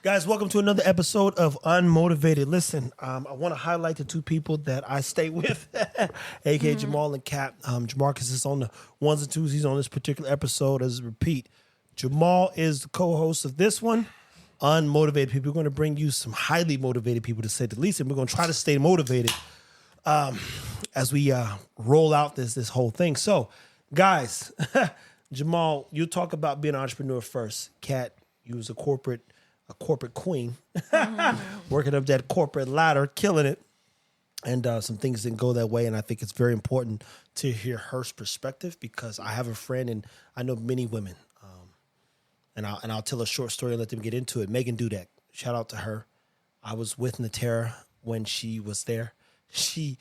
Guys, welcome to another episode of Unmotivated. Listen, I want to highlight the two people that I stay with, a.k.a. Jamahl and Cat. Jamarcus is on the ones and twos. He's on this particular episode as a repeat. Jamahl is the co-host of this one, Unmotivated People. We're going to bring you some highly motivated people, to say the least, and we're going to try to stay motivated as we roll out this whole thing. So, guys, Jamahl, you talk about being an entrepreneur first. Cat, you was a corporate queen, working up that corporate ladder, killing it. And some things didn't go that way. And I think it's very important to hear her perspective, because I have a friend and I know many women. And I'll tell a short story and let them get into it. Megan Dudek, shout out to her. I was with Natera when she was there. She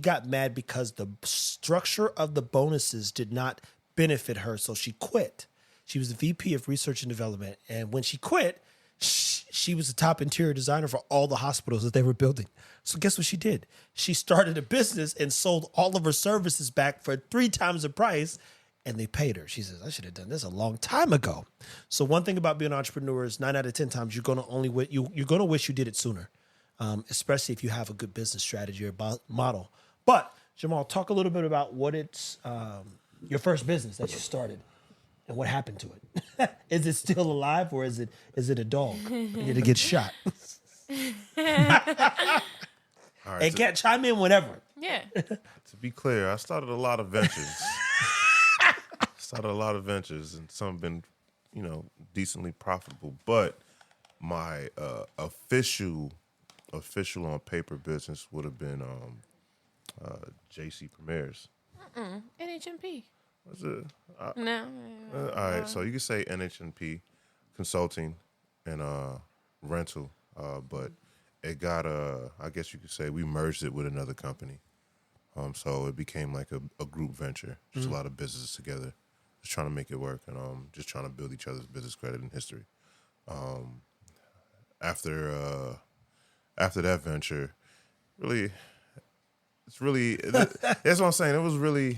got mad because the structure of the bonuses did not benefit her. So she quit. She was the VP of Research and Development. And when she quit, she was the top interior designer for all the hospitals that they were building. So guess what she did? She started a business and sold all of her services back for 3 times the price, and they paid her. She says, I should have done this a long time ago. So one thing about being an entrepreneur is 9 out of 10 times you're going to wish you did it sooner, especially if you have a good business strategy or model. But Jamahl, talk a little bit about what it's your first business that you started. And what happened to it? Is it still alive, or is it a dog? Did it get shot? All right, And can't chime in whenever. Yeah. To be clear, I started a lot of ventures. And some have been, decently profitable. But my official on paper business would have been JC Premier's. NHMP. Was it? No. All right, so you could say NHNP, consulting and rental, but it got I guess you could say we merged it with another company, so it became like a group venture, just a lot of businesses together, just trying to make it work and just trying to build each other's business credit and history. After that venture, really. That's what I'm saying.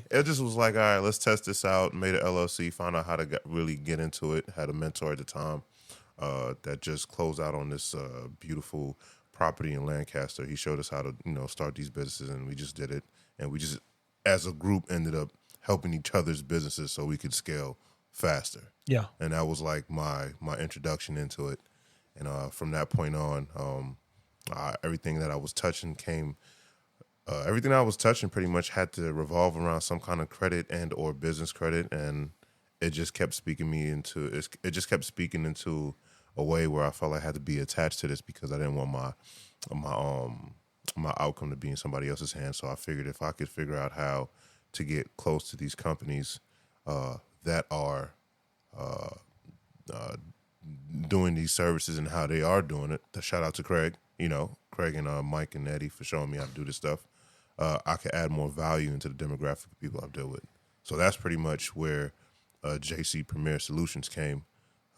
It just was like, all right, let's test this out. Made an LLC, found out how to really get into it. Had a mentor at the time that just closed out on this beautiful property in Lancaster. He showed us how to, start these businesses, and we just did it. And we just, as a group, ended up helping each other's businesses so we could scale faster. Yeah. And that was like my introduction into it. And from that point on, everything that I was touching everything I was touching pretty much had to revolve around some kind of credit and or business credit, and it just kept speaking into a way where I felt I had to be attached to this, because I didn't want my outcome to be in somebody else's hands. So I figured if I could figure out how to get close to these companies that are doing these services and how they are doing it. Shout out to Craig, Craig and Mike and Eddie for showing me how to do this stuff. I could add more value into the demographic of people I deal with. So that's pretty much where JC Premier Solutions came,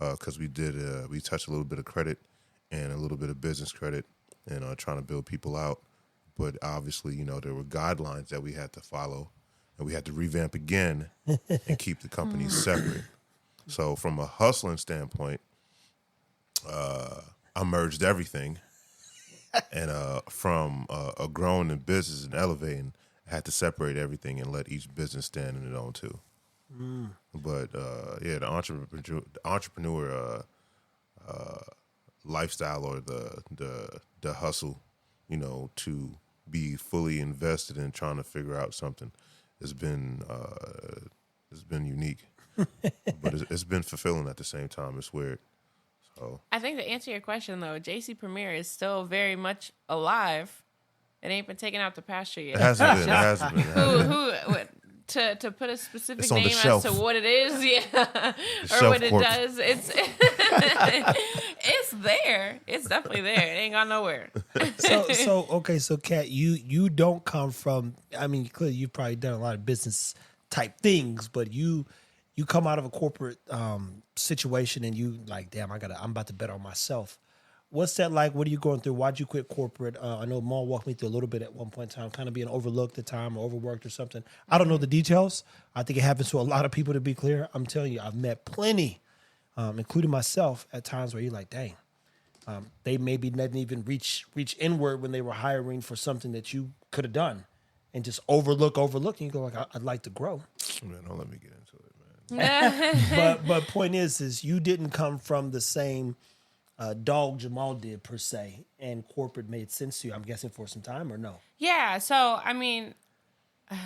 because we touched a little bit of credit and a little bit of business credit and trying to build people out. But obviously, there were guidelines that we had to follow, and we had to revamp again and keep the companies separate. So from a hustling standpoint, I merged everything. And from a growing in business and elevating, I had to separate everything and let each business stand on its own too. But the entrepreneur lifestyle, or the hustle, to be fully invested in trying to figure out something, has been unique, but it's been fulfilling at the same time. It's weird. So I think to answer your question, though, JC Premier is still very much alive. It ain't been taken out the pasture yet. It hasn't been. To put a specific It's on the name shelf. as to what it is, yeah, or shelf what it corp. does, it's there. It's definitely there. It ain't gone nowhere. So Kat, you don't come from. I mean, clearly you've probably done a lot of business type things, but you come out of a corporate situation, and you like, damn, I'm about to bet on myself. What's that like? What are you going through? Why'd you quit corporate? I know Maul walked me through a little bit at one point in time, kind of being overlooked at the time or overworked or something. I don't know the details. I think it happens to a lot of people, to be clear. I'm telling you, I've met plenty, including myself, at times where you're like, dang, They maybe didn't even reach inward when they were hiring for something that you could have done, and just overlook. And you go like, I'd like to grow. Man, don't let me get into it, man. But point is you didn't come from the same Dog Jamal did per se, and corporate made sense to you. I'm guessing for some time or no? Yeah. So I mean, I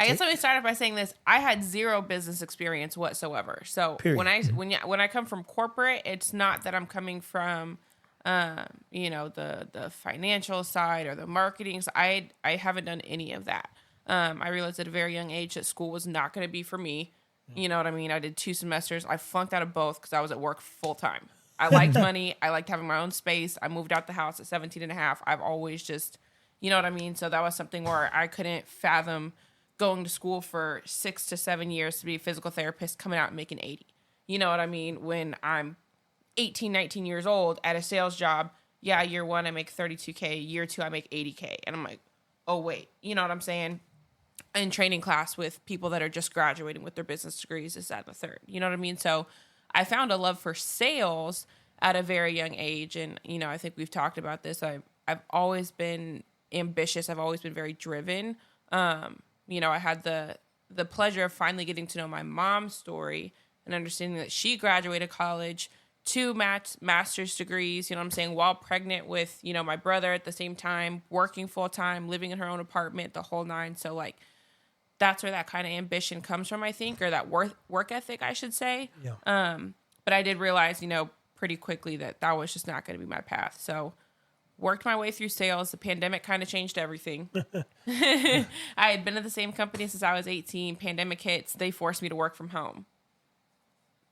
guess let me start off by saying this: I had zero business experience whatsoever. So Period. when I come from corporate, it's not that I'm coming from, the financial side or the marketing side. I haven't done any of that. I realized at a very young age that school was not going to be for me. You know what I mean? I did 2 semesters. I flunked out of both because I was at work full time. I liked money. I liked having my own space. I moved out the house at 17 and a half. I've always just, you know what I mean? So that was something where I couldn't fathom going to school for 6 to 7 years to be a physical therapist, coming out and making 80. You know what I mean? When I'm 18, 19 years old at a sales job, yeah, year 1, I make 32K. Year 2, I make 80K. And I'm like, oh, wait. You know what I'm saying? In training class with people that are just graduating with their business degrees, is that the third? You know what I mean? So I found a love for sales at a very young age. And, I think we've talked about this. I've always been ambitious. I've always been very driven. I had the pleasure of finally getting to know my mom's story and understanding that she graduated college, 2 master's degrees, you know what I'm saying, while pregnant with, my brother at the same time, working full time, living in her own apartment, the whole 9. So like, that's where that kind of ambition comes from, I think, or that work ethic, I should say. Yeah. But I did realize, pretty quickly that was just not going to be my path. So worked my way through sales. The pandemic kind of changed everything. I had been at the same company since I was 18. Pandemic hits. They forced me to work from home.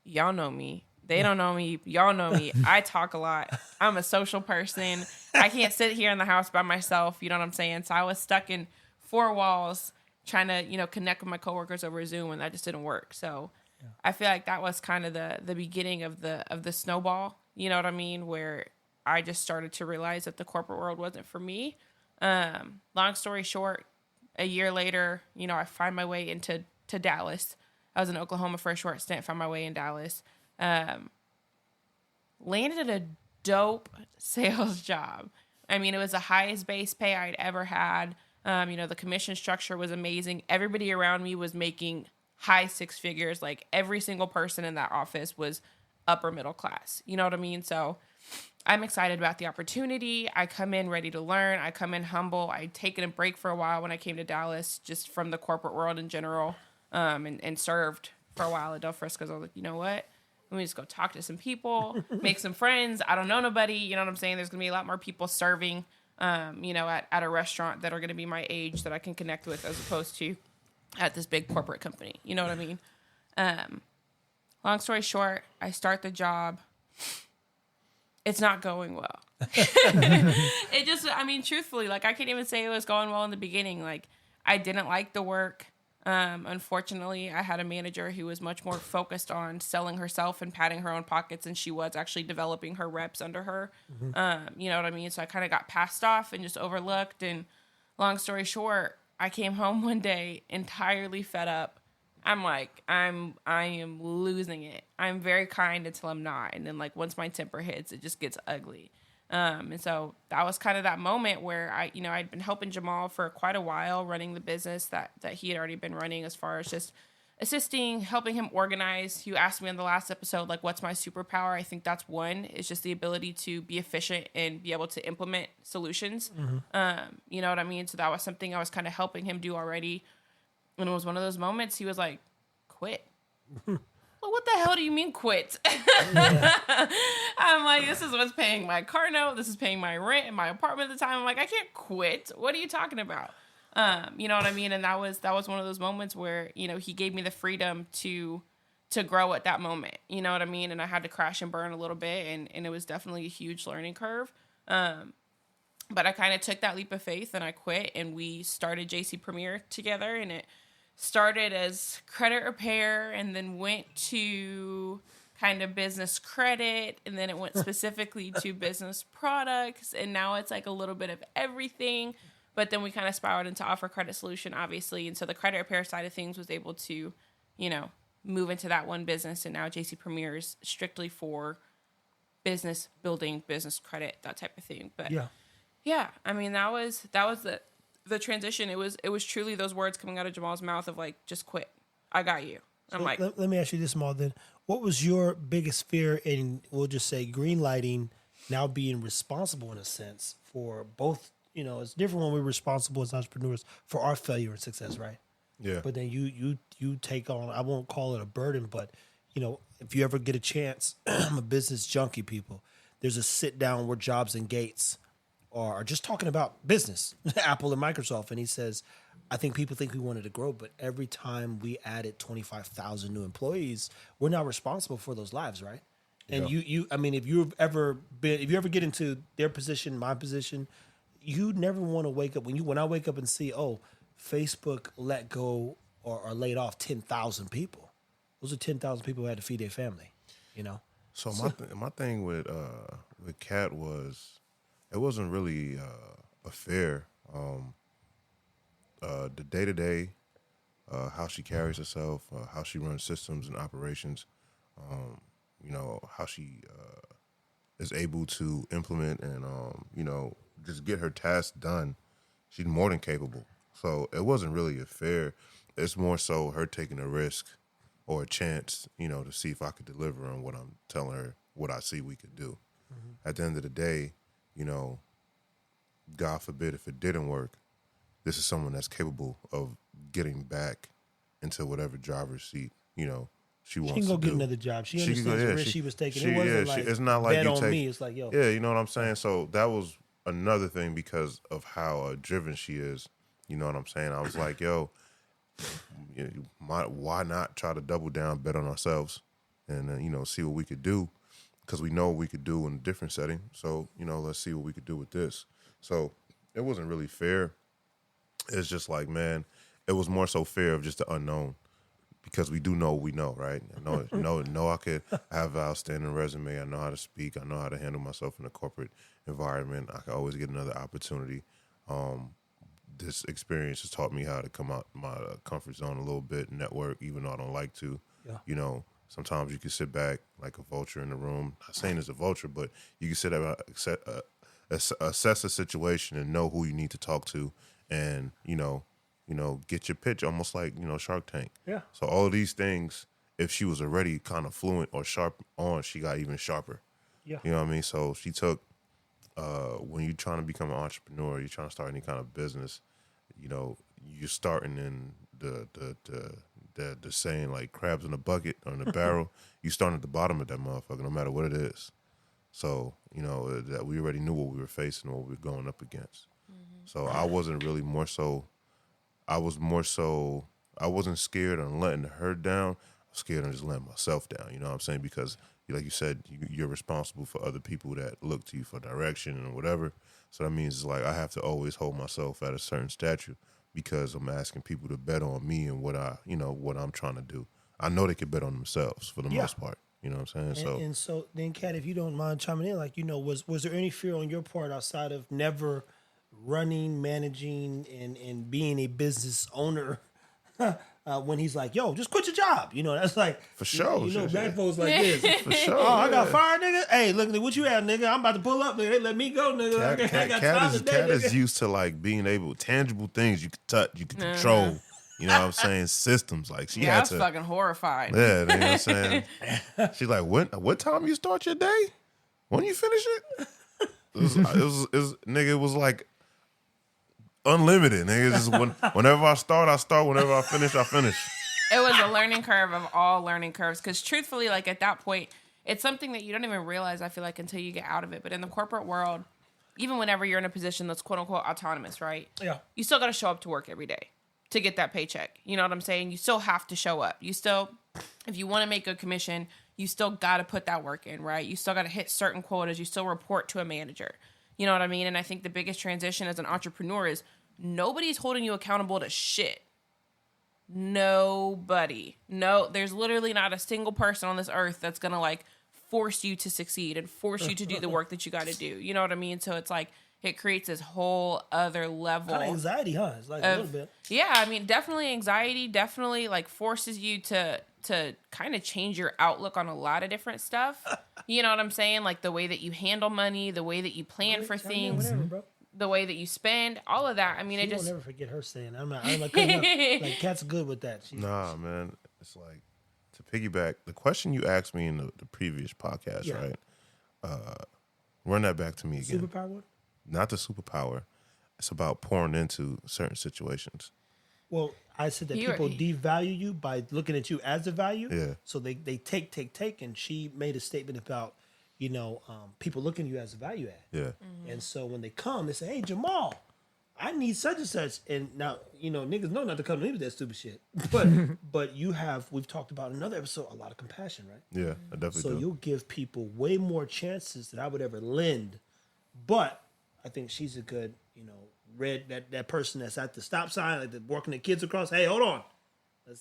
Y'all know me. They don't know me. Y'all know me. I talk a lot. I'm a social person. I can't sit here in the house by myself. You know what I'm saying? So I was stuck in 4 walls trying to, connect with my coworkers over Zoom, and that just didn't work. So I feel like that was kind of the beginning of the snowball. You know what I mean? Where I just started to realize that the corporate world wasn't for me. Long story short, a year later, I find my way into Dallas. I was in Oklahoma for a short stint, found my way in Dallas. Landed a dope sales job. I mean, it was the highest base pay I'd ever had. The commission structure was amazing. Everybody around me was making high 6 figures. Like every single person in that office was upper middle class. You know what I mean? So I'm excited about the opportunity. I come in ready to learn. I come in humble. I'd taken a break for a while when I came to Dallas, just from the corporate world in general, and served for a while at Del Frisco's. I was like, you know what? Let me just go talk to some people, make some friends. I don't know nobody. You know what I'm saying? There's going to be a lot more people serving, at a restaurant that are going to be my age that I can connect with, as opposed to at this big corporate company. You know what I mean? Long story short, I start the job. It's not going well. Truthfully, like, I can't even say it was going well in the beginning. Like, I didn't like the work. Unfortunately, I had a manager who was much more focused on selling herself and patting her own pockets than she was actually developing her reps under her. You know what I mean? So I kind of got passed off and just overlooked. And long story short, I came home one day entirely fed up. I'm like, I am losing it. I'm very kind until I'm not. And then, like, once my temper hits, it just gets ugly. And so that was kind of that moment where I'd been helping Jamahl for quite a while, running the business that he had already been running, as far as just assisting, helping him organize. You asked me in the last episode, like, what's my superpower? I think that's one, is just the ability to be efficient and be able to implement solutions. You know what I mean? So that was something I was kind of helping him do already. And it was one of those moments he was like, quit. Well, what the hell do you mean quit? I'm like, this is what's paying my car note. This is paying my rent in my apartment at the time. I'm like, I can't quit. What are you talking about? You know what I mean? And that was one of those moments where, he gave me the freedom to grow at that moment. You know what I mean? And I had to crash and burn a little bit. And it was definitely a huge learning curve. But I kind of took that leap of faith and I quit, and we started JC Premier together, and it started as credit repair and then went to kind of business credit, and then it went specifically to business products, and now it's like a little bit of everything. But then we kind of spiraled into offer credit solution, obviously. And so the credit repair side of things was able to, move into that one business, and now JC Premier is strictly for business building, business credit, that type of thing. But yeah, I mean, that was the transition. It was truly those words coming out of Jamal's mouth of like, just quit. I got you. I'm like, let me ask you this, Jamal, then. What was your biggest fear in, we'll just say, green lighting, now being responsible in a sense for both? You know, it's different when we're responsible as entrepreneurs for our failure and success, right? Yeah. But then you take on, I won't call it a burden, but, you know, if you ever get a chance, I'm a business junkie, people. There's a sit down where Jobs and Gates are just talking about business, Apple and Microsoft. And he says, I think people think we wanted to grow, but every time we added 25,000 new employees, we're now responsible for those lives, right? And I mean, if you ever get into their position, my position, you never want to wake up when I wake up and see, oh, Facebook let go or laid off 10,000 people. Those are 10,000 people who had to feed their family, you know? So my thing with Cat was, it wasn't really a fear. The day-to-day, how she carries herself, how she runs systems and operations, you know, how she is able to implement and, you know, just get her tasks done. She's more than capable. So it wasn't really a fear. It's more so her taking a risk or a chance, you know, to see if I could deliver on what I'm telling her, what I see we could do. At the end of the day, you know, God forbid if it didn't work, this is someone that's capable of getting back into whatever driver's seat, you know, she wants to do. She can go get another job. She understands the risk she was taking. It wasn't like, it's not like bet you on me. It's like, yo. Yeah, you know what I'm saying? So that was another thing because of how driven she is. You know what I'm saying? I was like, yo, why not try to double down, bet on ourselves, and, you know, see what we could do, because we know what we could do in a different setting. So, you know, let's see what we could do with this. So it wasn't really fair. It's just like, man, it was more so fear of just the unknown, because we do know what we know, right? I know I could have an outstanding resume. I know how to speak. I know how to handle myself in a corporate environment. I can always get another opportunity. This experience has taught me how to come out my comfort zone a little bit, network, even though I don't like to. Yeah. You know, sometimes you can sit back like a vulture in the room. Not saying it's a vulture, but you can sit back, assess a situation and know who you need to talk to, and you know, get your pitch, almost like, you know, Shark Tank. Yeah. So all of these things, if she was already kind of fluent or sharp on, she got even sharper. Yeah. You know what I mean? So she took, when you're trying to become an entrepreneur, you're trying to start any kind of business, you know, you're starting in the saying like crabs in a bucket or in a barrel. You starting at the bottom of that motherfucker, no matter what it is. So, you know, that we already knew what we were facing, what we were going up against. Mm-hmm. So I wasn't really I wasn't scared on letting her down. I was scared on just letting myself down. You know what I'm saying? Because, like you said, you're responsible for other people that look to you for direction and whatever. So that means it's like I have to always hold myself at a certain stature, because I'm asking people to bet on me and what I'm trying to do. I know they can bet on themselves for the most part. You know what I'm saying? And so then, Kat, if you don't mind chiming in, like, you know, was there any fear on your part outside of never running, managing, and being a business owner? When he's like, yo, just quit your job. You know, that's like, for sure. You know, black folks like this. For sure. Oh, I got fired, nigga. Hey, look, what you at, nigga? I'm about to pull up, nigga. They let me go, nigga. Cat is used to like being able, tangible things you can touch, you can control. You know what I'm saying? Systems. Like she had I was to, fucking horrified. Yeah, you know what I'm saying? She's like, what time you start your day? When you finish it? It was like unlimited, nigga. Just whenever I start. Whenever I finish. It was a learning curve of all learning curves. Because truthfully, like at that point, it's something that you don't even realize, I feel like, until you get out of it. But in the corporate world, even whenever you're in a position that's quote unquote autonomous, right? Yeah. You still got to show up to work every day to get that paycheck. You know what I'm saying? You still have to show up. You still, if you want to make a commission, you still got to put that work in, right? You still got to hit certain quotas. You still report to a manager. You know what I mean? And I think the biggest transition as an entrepreneur is nobody's holding you accountable to shit. Nobody. No, there's literally not a single person on this earth that's going to like force you to succeed and force you to do the work that you got to do. You know what I mean? So it's like, it creates this whole other level. Kind of anxiety, huh? It's like a little bit. Yeah, I mean, definitely anxiety, definitely like forces you to to kind of change your outlook on a lot of different stuff. You know what I'm saying? Like the way that you handle money, the way that you plan for things, Whatever, bro. the way that you spend, all of that. I mean, She it will just never forget her saying, I'm like, cutting up. Like, Cat's good with that. Nah, man. It's like, to piggyback, the question you asked me in the previous podcast, right? Run that back to me again. Superpower one? Not the superpower. It's about pouring into certain situations. Well, I said that people devalue you by looking at you as a value. Yeah. So they take, and she made a statement about, people looking at you as a value add. Yeah. Mm-hmm. And so when they come, they say, hey, Jamahl, I need such and such. And now, niggas know not to come to me with that stupid shit. But we've talked about in another episode, a lot of compassion, right? Yeah, I definitely So do. you'll give people way more chances than I would ever lend. But I think she's a good, that person that's at the stop sign, like walking the kids across. Hey, hold on.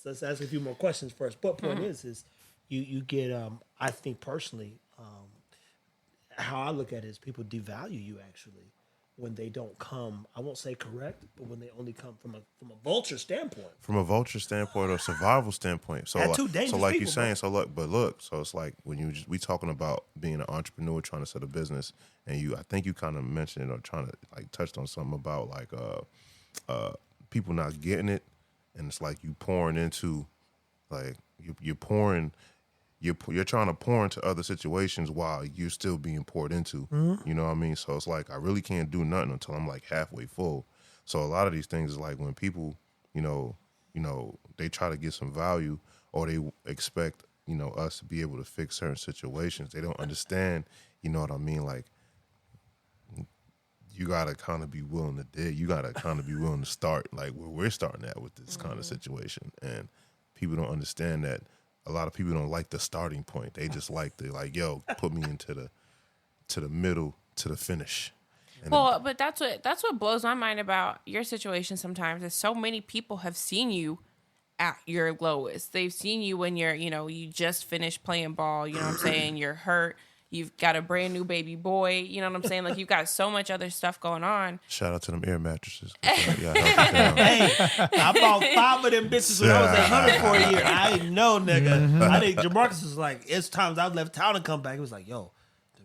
Let's ask a few more questions first. But point is you get, I think personally, how I look at it is people devalue you actually when they don't come. I won't say correct, but when they only come from a vulture standpoint. From a vulture standpoint or survival standpoint. So, They're two dangerous like people, you're saying, bro. so it's like when we talking about being an entrepreneur trying to set a business, and I think you kind of mentioned it or trying to like touched on something about like people not getting it, and it's like you pouring into, like you're pouring. You're trying to pour into other situations while you're still being poured into. You know what I mean? So it's like I really can't do nothing until I'm like halfway full. So a lot of these things is like when people, they try to get some value or they expect, us to be able to fix certain situations. They don't understand, you know what I mean? Like you gotta kind of be willing to dig. You gotta kind of be willing to start like where we're starting at with this kind of situation. And people don't understand that. A lot of people don't like the starting point. They just like yo, put me into the middle to the finish. And but that's what blows my mind about your situation sometimes is so many people have seen you at your lowest. They've seen you when you're, you just finished playing ball, you know what I'm saying? You're hurt. You've got a brand new baby boy, you know what I'm saying? Like you've got so much other stuff going on. Shout out to them air mattresses. Hey, I bought 5 of them bitches when I was 100 for a year. I ain't know, nigga. I think Jamarcus was like, it's times I've left town and come back. He was like, yo,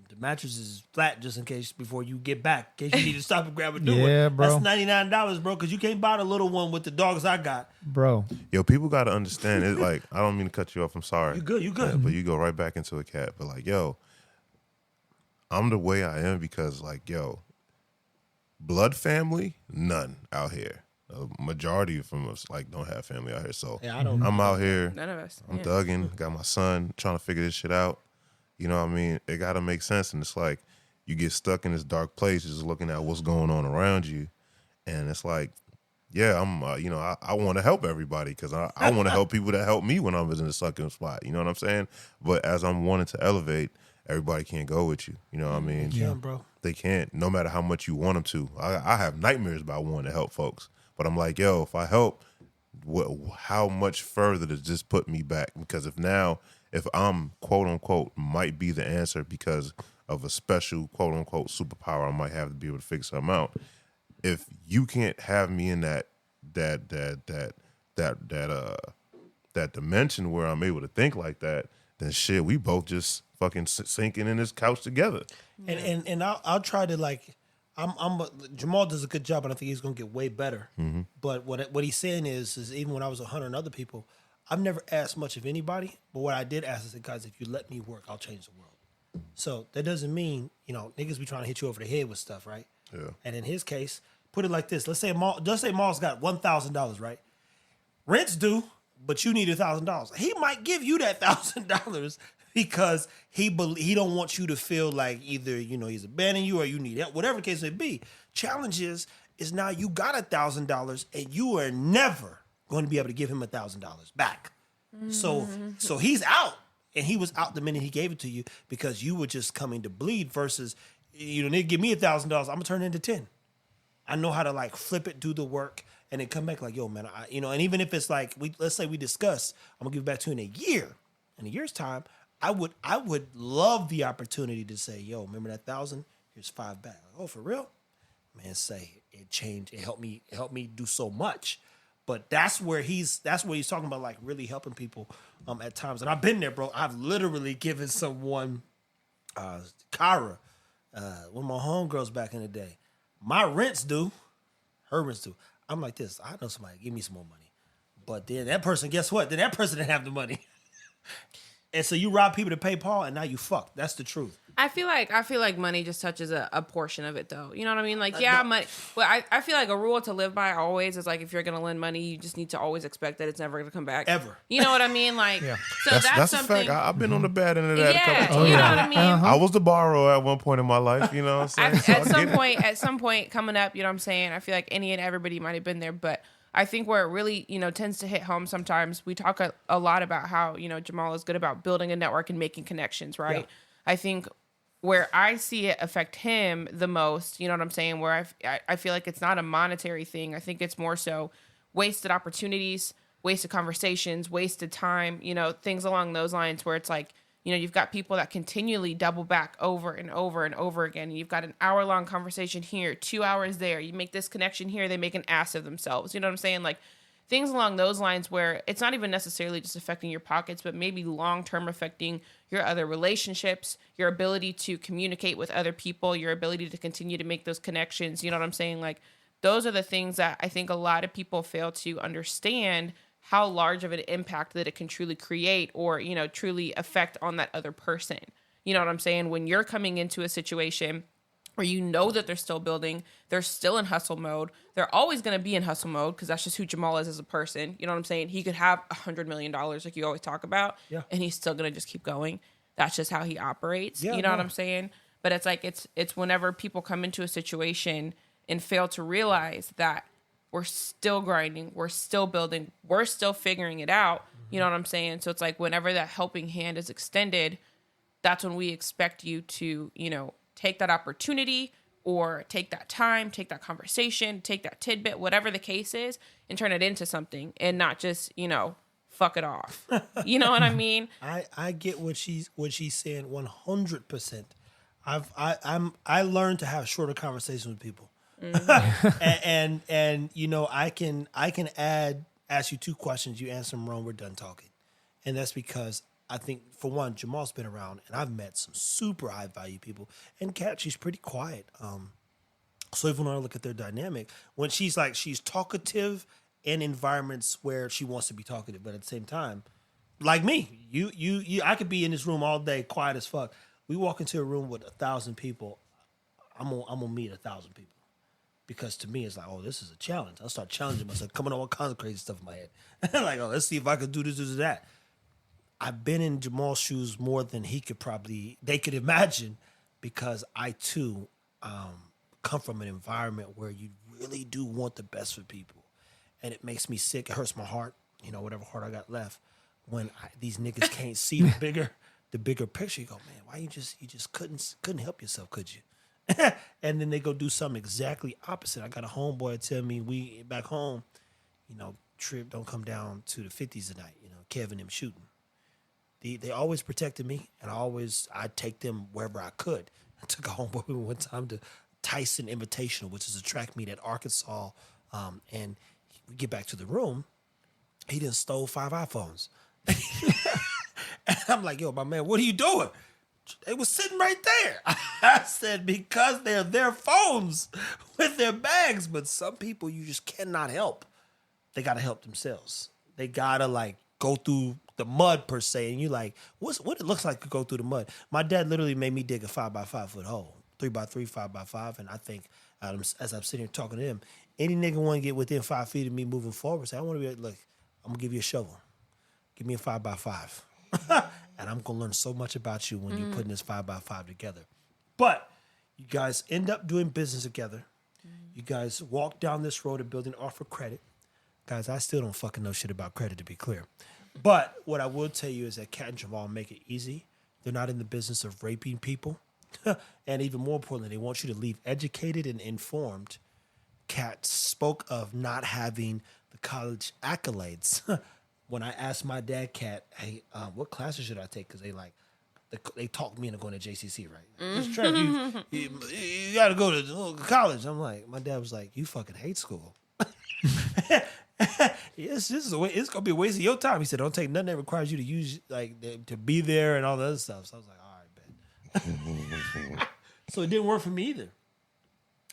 the mattress is flat just in case before you get back. In case you need to stop and grab a new one. Yeah, bro. That's $99, bro, because you can't buy the little one with the dogs I got. Bro. Yo, people got to understand it. Like, I don't mean to cut you off. I'm sorry. You good. Yeah, but you go right back into a cat. But like, yo, I'm the way I am because like, yo, blood family, none out here. A majority from us like don't have family out here. So Yeah, I don't. I'm out here. None of us. I'm Yeah. thugging. Got my son trying to figure this shit out. You know what I mean? It got to make sense. And it's like you get stuck in this dark place just looking at what's going on around you. And it's like, yeah, I'm, I want to help everybody because I want to help people that help me when I was in a sucking spot. You know what I'm saying? But as I'm wanting to elevate, everybody can't go with you. You know what I mean? Yeah, bro. They can't, no matter how much you want them to. I have nightmares about wanting to help folks. But I'm like, yo, if I help, how much further does this put me back? Because if I'm, quote unquote, might be the answer because of a special, quote unquote, superpower I might have to be able to figure something out. If you can't have me in that dimension where I'm able to think like that, then shit, we both just fucking sinking in this couch together. And I'll try to like. Jamahl does a good job, and I think he's gonna get way better. Mm-hmm. But what he's saying is even when I was 100 and other people, I've never asked much of anybody. But what I did ask is, guys, if you let me work, I'll change the world. So that doesn't mean niggas be trying to hit you over the head with stuff, right? Yeah. And in his case, put it like this: let's say Maul's got $1,000, right? Rent's due, but you need $1,000. He might give you that $1,000 because he don't want you to feel like either he's abandoning you or you need help, whatever the case may be. Challenge is now you got $1,000 and you are never going to be able to give him $1,000 back. So he's out, and he was out the minute he gave it to you because you were just coming to bleed. Versus they give me $1,000, I'm gonna turn it into 10. I know how to like flip it, do the work, and then come back like, yo, man, and even if it's like let's say we discuss, I'm gonna give it back to you in a year. In a year's time, I would love the opportunity to say, yo, remember that 1,000? Here's 5 back. Oh, for real? Man, say it changed. It helped me do so much. But that's where he's talking about, like, really helping people at times. And I've been there, bro. I've literally given someone, Kyra, one of my homegirls back in the day, my rent's due, her rent's due. I'm like this. I know somebody, give me some more money. But then that person, guess what? Then that person didn't have the money. And so you rob people to pay Paul, and now you fucked. That's the truth. I feel like money just touches a portion of it, though. You know what I mean? Like, yeah, money. But I feel like a rule to live by always is, like, if you're going to lend money, you just need to always expect that it's never going to come back. Ever. You know what I mean? Like, so that's something. A fact. I've been on the bad end of that a couple times. You know what I mean? I was the borrower at one point in my life, you know what I'm saying? At some point coming up, you know what I'm saying? I feel like any and everybody might have been there, but I think where it really, tends to hit home sometimes, we talk a lot about how, Jamahl is good about building a network and making connections, right? Yeah. I think where I see it affect him the most, you know what I'm saying, where I feel like it's not a monetary thing. I think it's more so wasted opportunities, wasted conversations, wasted time, things along those lines where it's like, you've got people that continually double back over and over and over again. You've got an hour-long conversation here, 2 hours there. You make this connection here, they make an ass of themselves. You know what I'm saying? Like, things along those lines where it's not even necessarily just affecting your pockets, but maybe long-term affecting your other relationships, your ability to communicate with other people, your ability to continue to make those connections. You know what I'm saying? Like, those are the things that I think a lot of people fail to understand how large of an impact that it can truly create or, truly affect on that other person. You know what I'm saying? When you're coming into a situation where that they're still building, they're still in hustle mode, they're always going to be in hustle mode because that's just who Jamahl is as a person. You know what I'm saying? He could have $100 million like you always talk about, and he's still going to just keep going. That's just how he operates. You know what I'm saying? But it's like, it's whenever people come into a situation and fail to realize that we're still grinding, we're still building, we're still figuring it out. You know what I'm saying? So it's like whenever that helping hand is extended, that's when we expect you to, take that opportunity or take that time, take that conversation, take that tidbit, whatever the case is, and turn it into something and not just, fuck it off. You know what I mean? I get what she's saying 100%. I learned to have shorter conversations with people. Mm-hmm. and I can ask you 2 questions, you answer them wrong, we're done talking. And that's because I think, for one, Jamahl's been around and I've met some super high value people, and Cat, she's pretty quiet. So even when I look at their dynamic, when she's talkative in environments where she wants to be talkative, but at the same time, like me, you I could be in this room all day quiet as fuck. We walk into a room with 1,000 people, I'm gonna meet 1,000 people. Because to me, it's like, oh, this is a challenge. I'll start challenging myself, coming up with all kinds of crazy stuff in my head. Like, oh, let's see if I could do this, do that. I've been in Jamahl's shoes more than they could imagine, because I, too, come from an environment where you really do want the best for people. And it makes me sick. It hurts my heart, whatever heart I got left, when these niggas can't see the bigger picture. You go, man, why you just couldn't help yourself, could you? And then they go do something exactly opposite. I got a homeboy tell me, we back home, Trip, don't come down to the 50s tonight. Kevin them shooting. They always protected me, and I'd take them wherever I could. I took a homeboy one time to Tyson Invitational, which is a track meet at Arkansas, and we get back to the room, he done stole 5 iPhones. And I'm like, yo, my man, what are you doing? They was sitting right there. I said, because they're their phones with their bags. But some people you just cannot help. They got to help themselves. They got to go through the mud per se. And you what it looks like to go through the mud. My dad literally made me dig a 5x5 foot hole, 3x3, 5x5. And I think as I'm sitting here talking to him, any nigga want to get within 5 feet of me moving forward, say, I want to be look, I'm going to give you a shovel. Give me a 5x5. And I'm going to learn so much about you when you're putting this 5x5 together. But you guys end up doing business together. You guys walk down this road of building offer credit. Guys, I still don't fucking know shit about credit, to be clear. But what I will tell you is that Cat and Jamahl make it easy. They're not in the business of raping people. And even more importantly, they want you to leave educated and informed. Cat spoke of not having the college accolades. When I asked my dad, Cat, hey, what classes should I take? Because they talked me into going to JCC, right? It's Trev, you got to go to college. I'm like, my dad was like, you fucking hate school. It's gonna be a waste of your time. He said, don't take nothing that requires you to use to be there and all the other stuff. So I was like, all right, bet. So it didn't work for me either.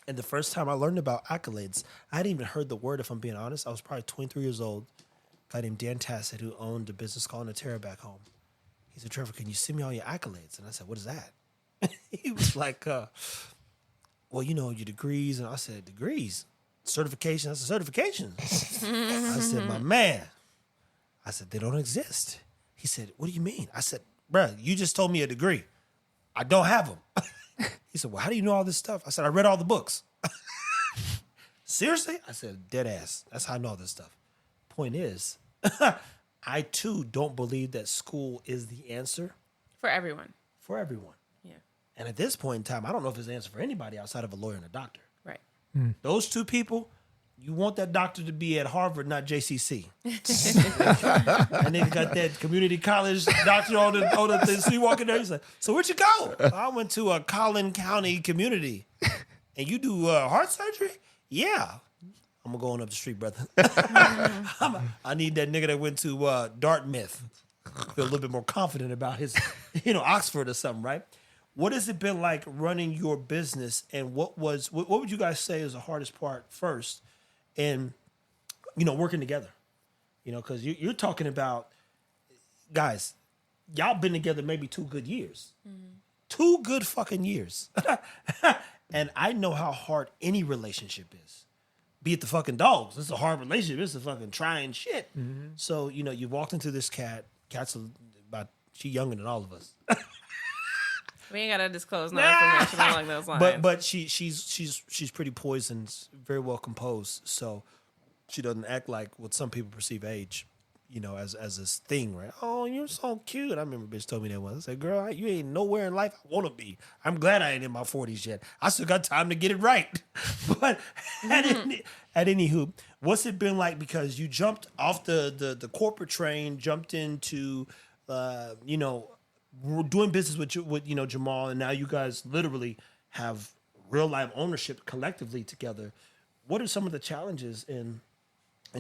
And the first time I learned about accolades, I hadn't even heard the word, if I'm being honest. I was probably 23 years old. A guy named Dan Tassett, who owned a business called Natera back home. He said, Trevor, can you send me all your accolades? And I said, what is that? He was like, well, your degrees. And I said, degrees? Certification? I said, certifications. I said, my man. I said, they don't exist. He said, what do you mean? I said, bruh, you just told me a degree. I don't have them. He said, well, how do you know all this stuff? I said, I read all the books. Seriously? I said, dead ass. That's how I know all this stuff. Point is, I too don't believe that school is the answer. For everyone. For everyone. Yeah. And at this point in time, I don't know if it's the answer for anybody outside of a lawyer and a doctor. Right. Those two people, you want that doctor to be at Harvard, not JCC. And nigga got that community college doctor on the thing. So you walk in there, he's like, so where'd you go? I went to a Collin County community. And you do heart surgery? Yeah. I'm going to go on up the street, brother. I need that nigga that went to Dartmouth. Feel a little bit more confident about his, Oxford or something, right? What has it been like running your business, and what would you guys say is the hardest part first in, working together? Because you're talking about, guys, y'all been together maybe 2 good years. 2 good fucking years. And I know how hard any relationship is. Be it the fucking dogs. It's a hard relationship. It's a fucking trying shit. So, you walked into this cat. Cat's she younger than all of us. We ain't gotta disclose no information along those lines. But she's pretty poised and very well composed. So she doesn't act like what some people perceive age, as this thing, right? Oh, you're so cute. I remember a bitch told me that once. I said, girl, you ain't nowhere in life I want to be. I'm glad I ain't in my 40s yet. I still got time to get it right. But at any hoop, what's it been like? Because you jumped off the corporate train, jumped into, doing business with Jamahl, and now you guys literally have real life ownership collectively together. What are some of the challenges in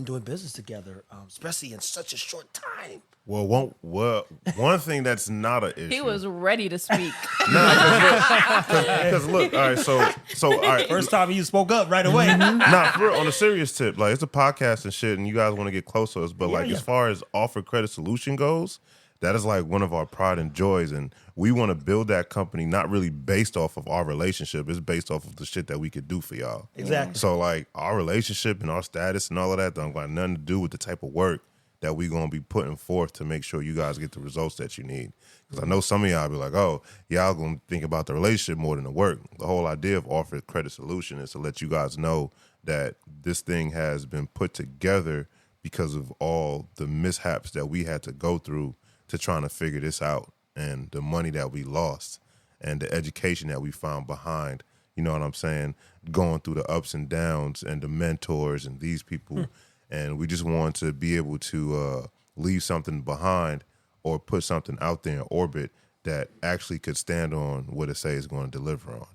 doing business together, especially in such a short time? Well, one thing that's not an issue. He was ready to speak. Because look, all right, so all right. First time you spoke up right away. Nah, for real, on a serious tip, like it's a podcast and shit, and you guys want to get close to us, but as far as Offer Credit Solution goes, that is like one of our pride and joys, and we want to build that company not really based off of our relationship. It's based off of the shit that we could do for y'all. Exactly. So like our relationship and our status and all of that don't got nothing to do with the type of work that we going to be putting forth to make sure you guys get the results that you need. Because I know some of y'all be like, oh, y'all going to think about the relationship more than the work. The whole idea of Offer Credit Solution is to let you guys know that this thing has been put together because of all the mishaps that we had to go through to trying to figure this out, and the money that we lost and the education that we found behind, you know what I'm saying, going through the ups and downs and the mentors and these people. And we just want to be able to leave something behind or put something out there in orbit that actually could stand on what it say is going to deliver on.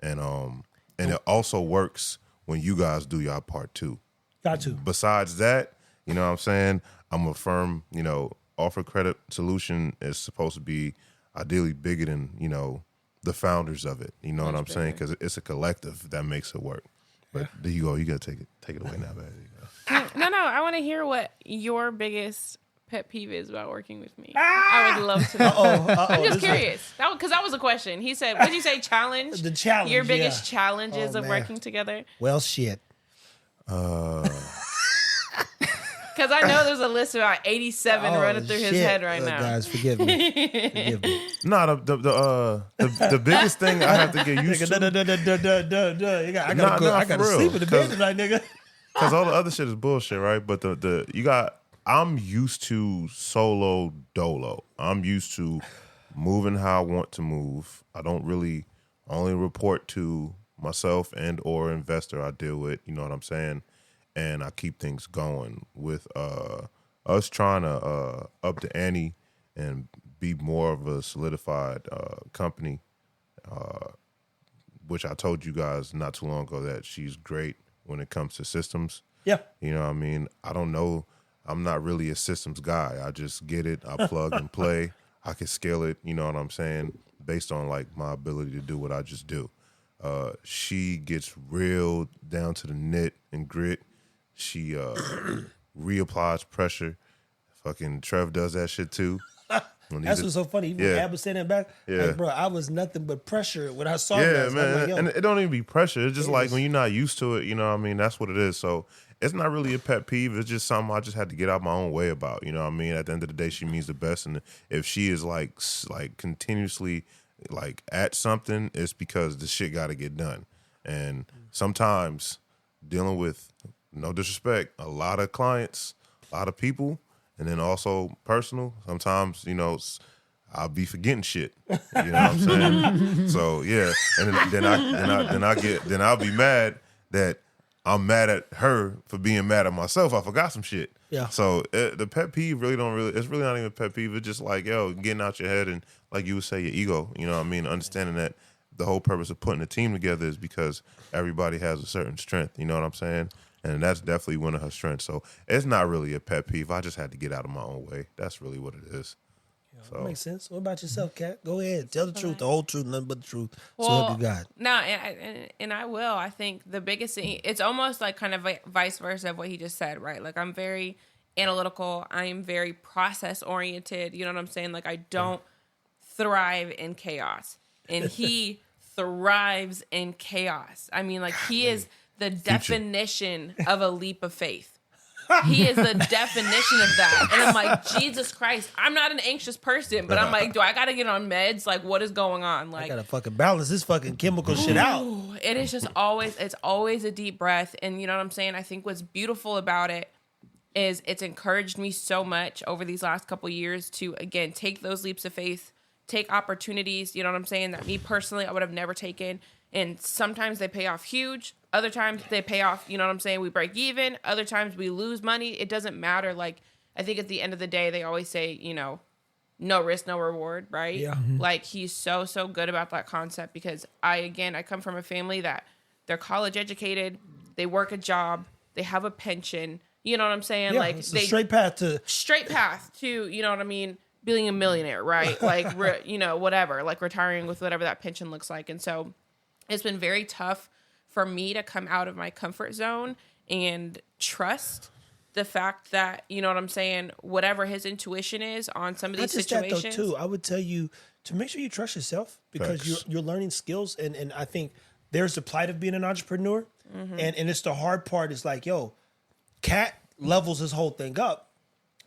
And it also works when you guys do your part too. Got to. Besides that, you know what I'm saying, I'm a firm, Offer Credit Solution is supposed to be ideally bigger than, the founders of it. You know what I'm saying? Because it's a collective that makes it work. But there you go. You got to take it away now, baby. No. I want to hear what your biggest pet peeve is about working with me. I would love to know. I'm just curious. Because that was a question. He said, what did you say, challenge? The challenge, your biggest challenges of man. working together? Well, shit. Because I know there's a list of about 87 running through his head right now. Guys, forgive me. Forgive me. No, the biggest thing I have to get used to. I gotta sleep in the bed tonight, nigga. Because all the other shit is bullshit, right? But I'm used to solo dolo. I'm used to moving how I want to move. I don't really only report to myself and or investor I deal with. You know what I'm saying? And I keep things going with us trying to up the ante and be more of a solidified company, which I told you guys not too long ago that she's great when it comes to systems. Yeah. You know what I mean? I don't know. I'm not really a systems guy. I just get it. I plug and play. I can scale it, you know what I'm saying, based on like my ability to do what I just do. She gets real down to the knit and grit. She reapplies pressure. Fucking Trev does that shit too. That's what's so funny. Even when Ab was saying that back, like, bro, I was nothing but pressure when I saw that. Yeah, man. Like, and it don't even be pressure. It's just like when you're not used to it, you know what I mean? That's what it is. So it's not really a pet peeve. It's just something I just had to get out my own way about. You know what I mean? At the end of the day, she means the best. And if she is like continuously like at something, it's because the shit got to get done. And sometimes dealing with, no disrespect, a lot of clients, a lot of people, and then also personal. Sometimes, you know, I'll be forgetting shit. You know what I'm saying? So yeah, and then I'll be mad that I'm mad at her for being mad at myself. I forgot some shit. Yeah. So the pet peeve it's really not even a pet peeve. It's just like, yo, getting out your head and, like you would say, your ego. You know what I mean? Understanding that the whole purpose of putting a team together is because everybody has a certain strength. You know what I'm saying? And that's definitely one of her strengths. So it's not really a pet peeve. I just had to get out of my own way. That's really what it is. So. That makes sense. What about yourself, Kat? Go ahead. Tell the truth, the whole truth, nothing but the truth. Well, so help you God. No, and I will. I think the biggest thing, it's almost like kind of vice versa of what he just said, right? Like, I'm very analytical. I'm very process oriented. You know what I'm saying? Like, I don't thrive in chaos. And he thrives in chaos. I mean, like, he is the definition of a leap of faith. He is the definition of that. And I'm like, Jesus Christ, I'm not an anxious person, but I'm like, do I got to get on meds? Like, what is going on? Like, I got to fucking balance this fucking chemical shit out. It is just it's always a deep breath. And you know what I'm saying? I think what's beautiful about it is it's encouraged me so much over these last couple of years to, again, take those leaps of faith, take opportunities, you know what I'm saying, that me personally, I would have never taken. And sometimes they pay off huge. Other times they pay off, you know what I'm saying? We break even. Other times we lose money. It doesn't matter. Like, I think at the end of the day, they always say, you know, no risk, no reward, right? Yeah. Like, he's so good about that concept because I come from a family that they're college educated. They work a job. They have a pension. You know what I'm saying? Yeah, like, it's a straight path to, you know what I mean? Being a millionaire, right? Like, you know, whatever, like retiring with whatever that pension looks like. And so it's been very tough for me to come out of my comfort zone and trust the fact that, you know what I'm saying, whatever his intuition is on some of these situations. That though, too. I would tell you to make sure you trust yourself because you're learning skills. And I think there's the plight of being an entrepreneur. Mm-hmm. And it's the hard part is like, yo, Cat levels this whole thing up.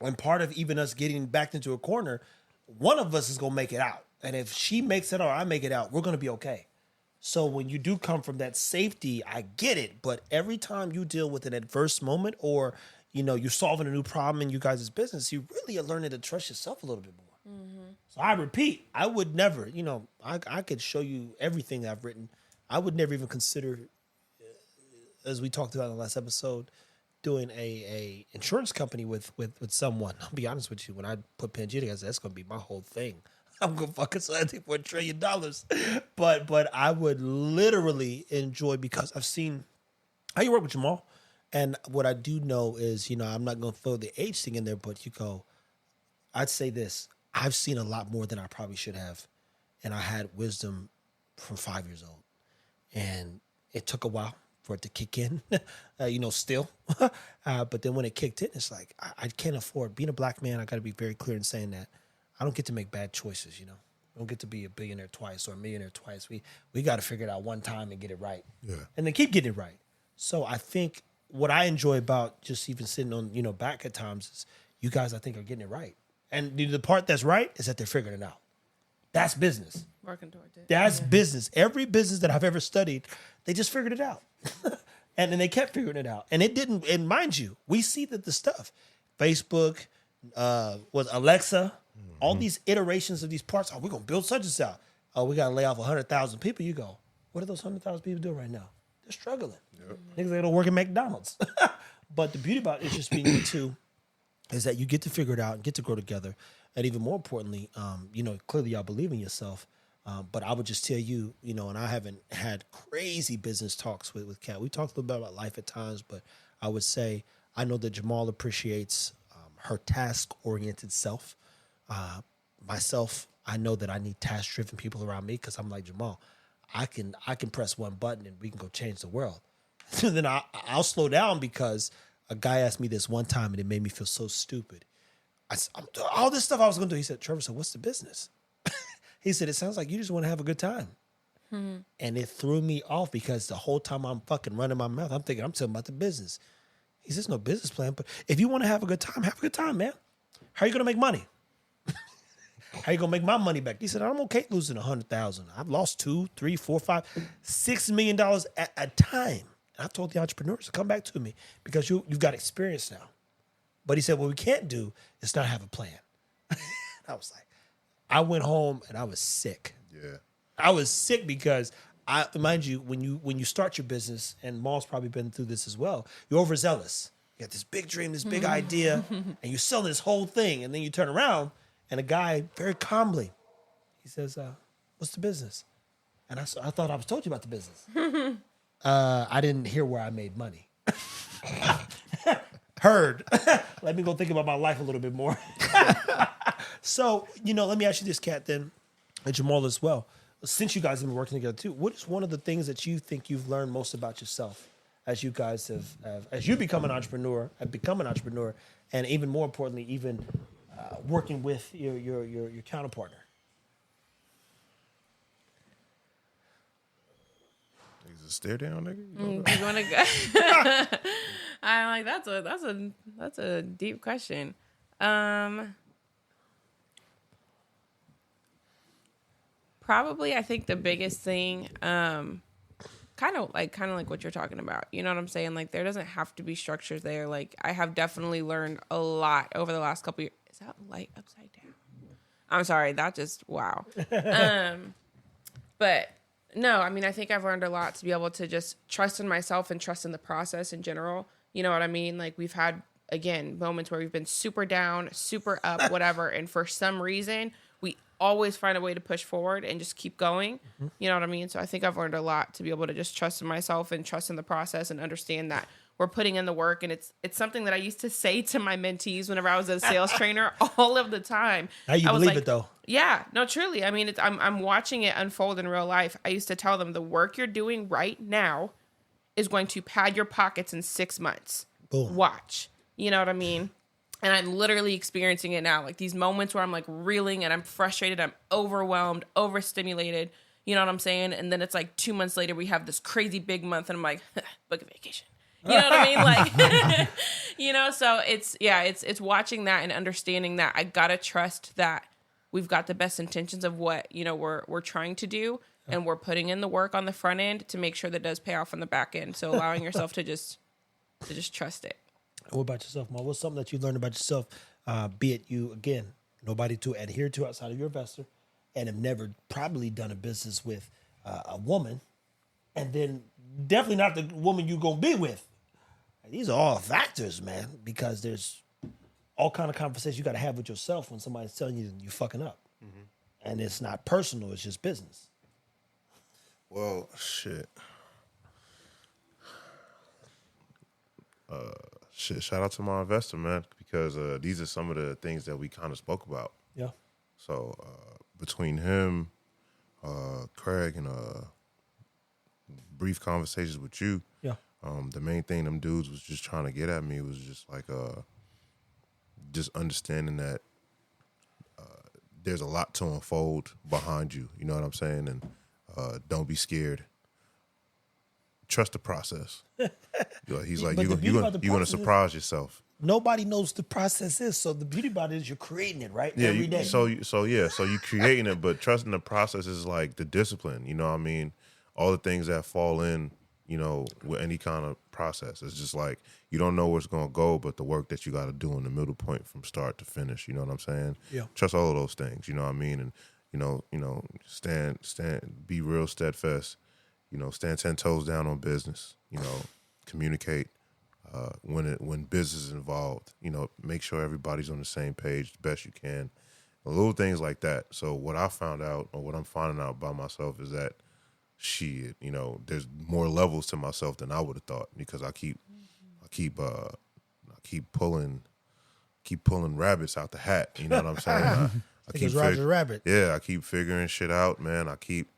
And part of even us getting backed into a corner, one of us is going to make it out. And if she makes it or I make it out, we're going to be okay. So when you do come from that safety, I get it. But every time you deal with an adverse moment or, you know, you're solving a new problem in you guys' business, you really are learning to trust yourself a little bit more. Mm-hmm. So I repeat, I would never, you know, I could show you everything I've written. I would never even consider, as we talked about in the last episode, doing a insurance company with someone. I'll be honest with you. When I put Pangea, I said, that's going to be my whole thing. I'm gonna fucking sell that thing for $1 trillion. But I would literally enjoy because I've seen how you work with Jamahl. And what I do know is, you know, I'm not gonna throw the age thing in there, but I'd say this. I've seen a lot more than I probably should have. And I had wisdom from 5 years old. And it took a while for it to kick in, you know, still. But then when it kicked in, it's like, I can't afford, being a black man, I gotta be very clear in saying that. I don't get to make bad choices, you know. I don't get to be a billionaire twice or a millionaire twice. We got to figure it out one time and get it right. Yeah. And then keep getting it right. So I think what I enjoy about just even sitting on, you know, back at times is you guys, I think, are getting it right. And the part that's right is that they're figuring it out. That's business. Working towards it. That's business. Every business that I've ever studied, they just figured it out. and then they kept figuring it out. And it didn't, and mind you, we see that the stuff, Facebook, was Alexa, all these iterations of these parts. Oh, we're going to build such and such. Oh, we got to lay off 100,000 people. You go, what are those 100,000 people doing right now? They're struggling. Yep. Niggas they don't work at McDonald's. But the beauty about it is just being you two is that you get to figure it out and get to grow together. And even more importantly, you know, clearly y'all believe in yourself. But I would just tell you, you know, and I haven't had crazy business talks with Kat. We talked a little bit about life at times, but I would say I know that Jamahl appreciates her task-oriented self. Myself, I know that I need task-driven people around me because I'm like, Jamahl, I can press one button and we can go change the world. So then I'll slow down because a guy asked me this one time and it made me feel so stupid. All this stuff I was going to do. He said, Trevor, so what's the business? He said, it sounds like you just want to have a good time. And it threw me off because the whole time I'm fucking running my mouth, I'm thinking I'm talking about the business. He says, no business plan, but if you want to have a good time, man. How are you going to make money? How are you going to make my money back? He said, I'm okay losing $100,000. I've lost $2, $3, $4, $5, $6 million at a time. And I told the entrepreneurs to come back to me because you've got experience now. But he said, what we can't do is not have a plan. I was like, I went home and I was sick. Yeah. I was sick because mind you, when you start your business, and Maul's probably been through this as well, you're overzealous. You got this big dream, this big idea, and you're selling this whole thing, and then you turn around, and a guy very calmly, he says, what's the business? And I thought I was told you about the business. I didn't hear where I made money. Heard. Let me go think about my life a little bit more. So, let me ask you this, Cat, then, and Jamahl as well. Since you guys have been working together too, what is one of the things that you think you've learned most about yourself as you guys have as you become an entrepreneur, and even more importantly, even working with your counterpartner? Is it stare down, nigga? You want to go? I'm like, that's a deep question. Probably, I think the biggest thing, kind of like what you're talking about. You know what I'm saying? Like, there doesn't have to be structures there. Like, I have definitely learned a lot over the last couple years. Is that light upside down? I'm sorry. That just, wow. But no, I mean, I think I've learned a lot to be able to just trust in myself and trust in the process in general. You know what I mean? Like, we've had, again, moments where we've been super down, super up, whatever. And for some reason, we always find a way to push forward and just keep going. You know what I mean? So I think I've learned a lot to be able to just trust in myself and trust in the process and understand that we're putting in the work. And it's something that I used to say to my mentees whenever I was a sales trainer all of the time. Now you believe it though. Yeah, no, truly. I mean, I'm watching it unfold in real life. I used to tell them the work you're doing right now is going to pad your pockets in 6 months. Boom. Watch. You know what I mean? And I'm literally experiencing it now. Like these moments where I'm like reeling and I'm frustrated, I'm overwhelmed, overstimulated. You know what I'm saying? And then it's like 2 months later, we have this crazy big month and I'm like, book a vacation. You know what I mean? Like, so it's watching that and understanding that I got to trust that we've got the best intentions of what, we're trying to do. And we're putting in the work on the front end to make sure that does pay off on the back end. So allowing yourself to just trust it. What about yourself, Maul? What's something that you learned about yourself, be it you, again, nobody to adhere to outside of your investor, and have never probably done a business with a woman, and then definitely not the woman you're going to be with. These are all factors, man, because there's all kind of conversations you got to have with yourself when somebody's telling you you're fucking up. Mm-hmm. And it's not personal, it's just business. Well, shit. Shout out to my investor, man, because these are some of the things that we kind of spoke about. Yeah. So between him, Craig, and brief conversations with you, yeah, the main thing them dudes was just trying to get at me was just like just understanding that there's a lot to unfold behind you. You know what I'm saying? And don't be scared. Trust the process. He's like, you're going to surprise yourself. Nobody knows the process is. So the beauty about it is you're creating it, right? Yeah, every day. So you creating it, but trusting the process is like the discipline. You know what I mean? All the things that fall in, with any kind of process. It's just like you don't know where it's going to go, but the work that you got to do in the middle point from start to finish. You know what I'm saying? Yeah. Trust all of those things. You know what I mean? And stand, be real steadfast. Stand 10 toes down on business. Communicate when business is involved. Make sure everybody's on the same page the best you can. Little things like that. So what I found out, or what I'm finding out by myself, is that there's more levels to myself than I would have thought, because I keep keep pulling rabbits out the hat. You know what I'm saying? I keep Roger Rabbit. Yeah, I keep figuring shit out, man. I keep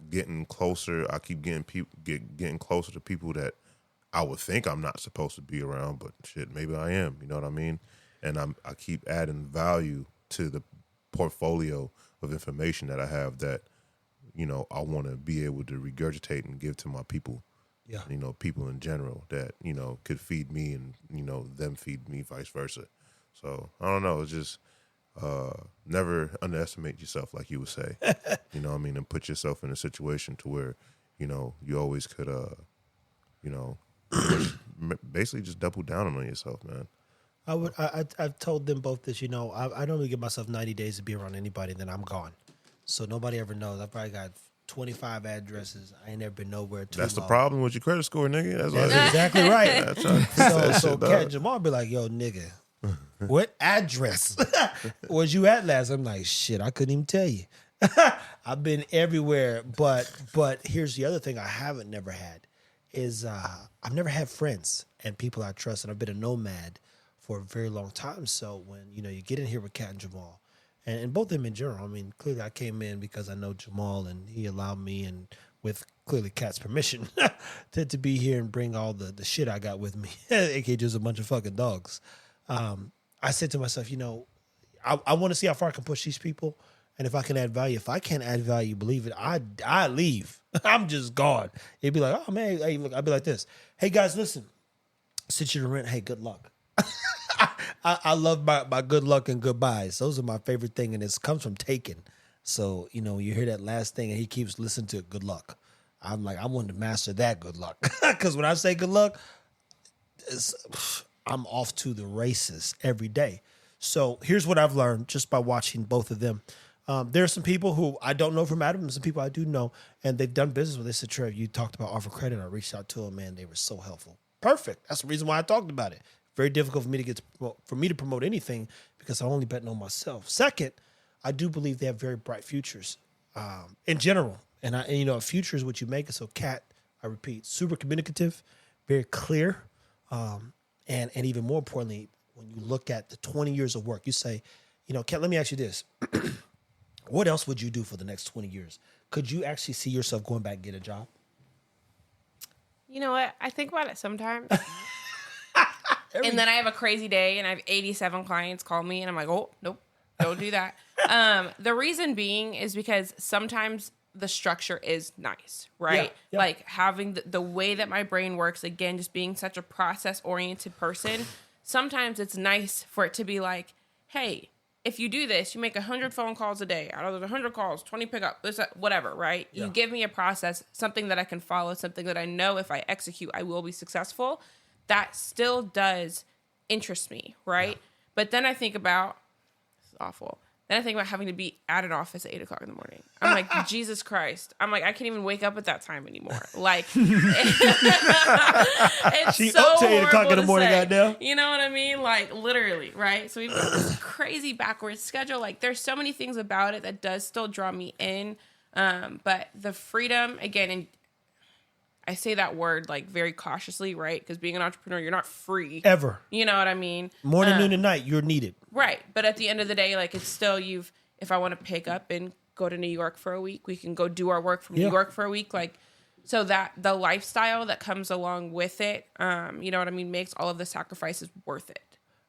getting closer. I keep getting closer to people that I would think I'm not supposed to be around, but shit, maybe I am. You know what I mean? And I keep adding value to the portfolio of information that I have that, you know, I want to be able to regurgitate and give to my people. Yeah. You know, people in general that, you know, could feed me and, you know, them feed me, vice versa. So I don't know. It's just never underestimate yourself, like you would say. You know what I mean? And put yourself in a situation to where, you know, you always could, you know, basically just double down on yourself, man. I've told them both this, you know, I normally give myself 90 days to be around anybody, then I'm gone. So nobody ever knows. I probably got 25 addresses. I ain't never been nowhere too That's long. the problem with your credit score, nigga. That's exactly right. So Cat and Jamahl be like, yo, nigga, what address was you at last? I'm like, shit, I couldn't even tell you. I've been everywhere, but here's the other thing I haven't never had is I've never had friends and people I trust, and I've been a nomad for a very long time. So when, you know, you get in here with Cat and Jamahl, and both of them in general, I mean, clearly I came in because I know Jamahl and he allowed me, and with clearly Cat's permission, to be here and bring all the shit I got with me, aka just a bunch of fucking dogs. I said to myself, you know, I want to see how far I can push these people, and if I can add value. If I can't add value, believe it, I leave. I'm just gone. It'd be like, oh man, hey, look, I'd be like this. Hey guys, listen, since you're in rent, hey, good luck. I love my good luck and goodbyes. Those are my favorite thing, and it comes from Taken. So, you know, you hear that last thing, and he keeps listening to good luck. I'm like, I want to master that good luck. Because when I say good luck, I'm off to the races every day. So here's what I've learned just by watching both of them. There are some people who I don't know from Adam, and some people I do know, and they've done business with. They said, Trev, you talked about offer credit. I reached out to them, man. They were so helpful. Perfect. That's the reason why I talked about it. Very difficult for me to promote anything because I only bet on myself. Second, I do believe they have very bright futures in general. And you know, a future is what you make it. So Cat, I repeat, super communicative, very clear. And even more importantly, when you look at the 20 years of work, you say, you know, Cat, let me ask you this. What else would you do for the next 20 years? Could you actually see yourself going back and get a job? You know what? I think about it sometimes. And then I have a crazy day and I have 87 clients call me and I'm like, oh, nope, don't do that. The reason being is because sometimes the structure is nice, right? Yeah. Like having the way that my brain works, again, just being such a process-oriented person, sometimes it's nice for it to be like, hey, if you do this, you make 100 phone calls a day. Out of those 100 calls, 20 pick up, this, whatever, right? Yeah. You give me a process, something that I can follow, something that I know if I execute, I will be successful. That still does interest me, right? Yeah. But then I think about, this is awful. Then I think about having to be at an office at 8 o'clock in the morning. I'm like, Jesus Christ. I'm like, I can't even wake up at that time anymore. Like, it's she so up to 8 o'clock in the morning, say. goddamn. You know what I mean? Like, literally, right? So we've got this crazy backwards schedule. Like, there's so many things about it that does still draw me in. But the freedom, again, and I say that word like very cautiously, right? Because being an entrepreneur, you're not free. Ever. You know what I mean? Morning, noon, and night, you're needed. Right. But at the end of the day, like it's still if I want to pick up and go to New York for a week, we can go do our work from New York for a week. Like, so that the lifestyle that comes along with it, you know what I mean, makes all of the sacrifices worth it.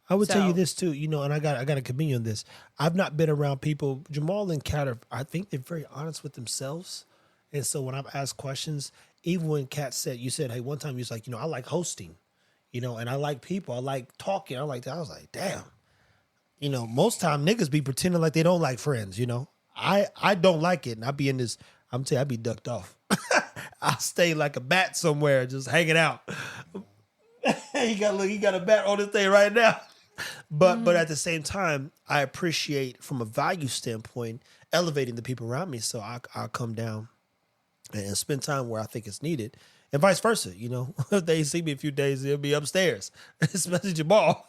I would tell you this too, you know, and I got to commend you on this. I've not been around people, Jamahl and Cat, I think they're very honest with themselves. And so when I've asked questions, even when Cat said, you said, hey, one time you was like, you know, I like hosting, you know, and I like people. I like talking. I like that. I was like, damn. You know, most time niggas be pretending like they don't like friends, you know. I don't like it. And I be in this, I'm telling you, I be ducked off. I stay like a bat somewhere just hanging out. he got a bat on this thing right now. But at the same time, I appreciate from a value standpoint, elevating the people around me. So I'll come down and spend time where I think it's needed, and vice versa. You know, if they see me a few days, they'll be upstairs, especially Jamahl.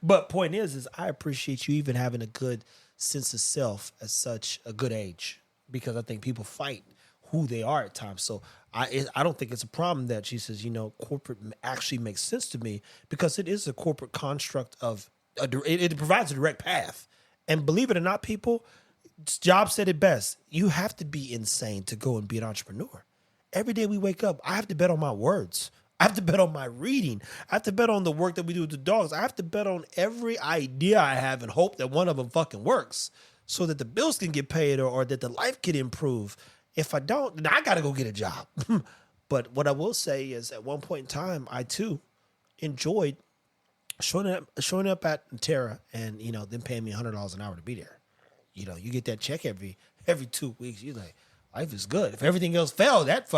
But point is I appreciate you even having a good sense of self at such a good age, because I think people fight who they are at times. So I don't think it's a problem that she says, corporate actually makes sense to me because it is a corporate construct of it provides a direct path. And believe it or not, people, Job said it best. You have to be insane to go and be an entrepreneur. Every day we wake up, I have to bet on my words. I have to bet on my reading. I have to bet on the work that we do with the dogs. I have to bet on every idea I have and hope that one of them fucking works so that the bills can get paid or that the life can improve. If I don't, then I got to go get a job. But what I will say is at one point in time, I too enjoyed showing up at Terra and, them paying me $100 an hour to be there. You get that check every 2 weeks. You're like, life is good. If everything else failed, that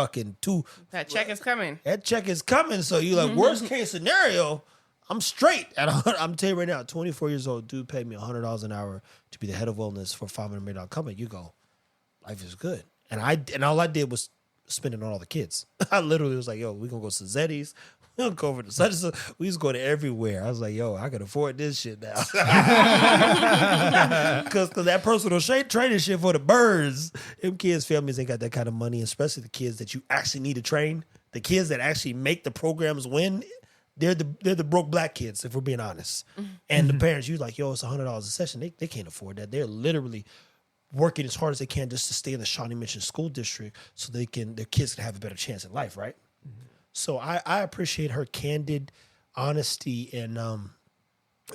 check is coming. That check is coming. So you like, worst case scenario, I'm straight. And I'm telling you right now, 24 years old, dude paid me $100 an hour to be the head of wellness for a $500 million company. You go, life is good. And all I did was spend it on all the kids. I literally was like, yo, we're going to go to Zetti's. We're going to go over to such and such. We used to go to everywhere. I was like, yo, I can afford this shit now. Because that personal training shit for the birds, them kids' families ain't got that kind of money, especially the kids that you actually need to train. The kids that actually make the programs win, they're the broke black kids, if we're being honest. And the parents, you like, yo, it's $100 a session. They can't afford that. They're literally working as hard as they can just to stay in the Shawnee Mission School District so their kids can have a better chance in life, right? Mm-hmm. So I appreciate her candid honesty and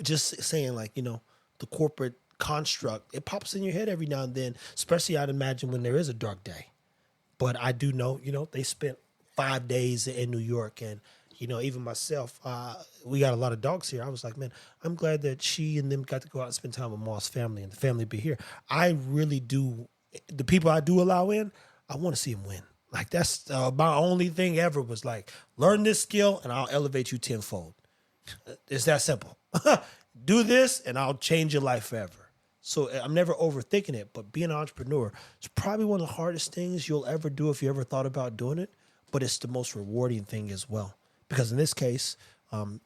just saying like, the corporate construct, it pops in your head every now and then, especially I'd imagine when there is a dark day. But I do know, they spent 5 days in New York and, even myself, we got a lot of dogs here. I was like, man, I'm glad that she and them got to go out and spend time with Moss family and the family be here. I really do. The people I do allow in, I want to see them win. Like that's my only thing ever was like, learn this skill and I'll elevate you tenfold. It's that simple. Do this and I'll change your life forever. So I'm never overthinking it, but being an entrepreneur is probably one of the hardest things you'll ever do if you ever thought about doing it, but it's the most rewarding thing as well. Because in this case, both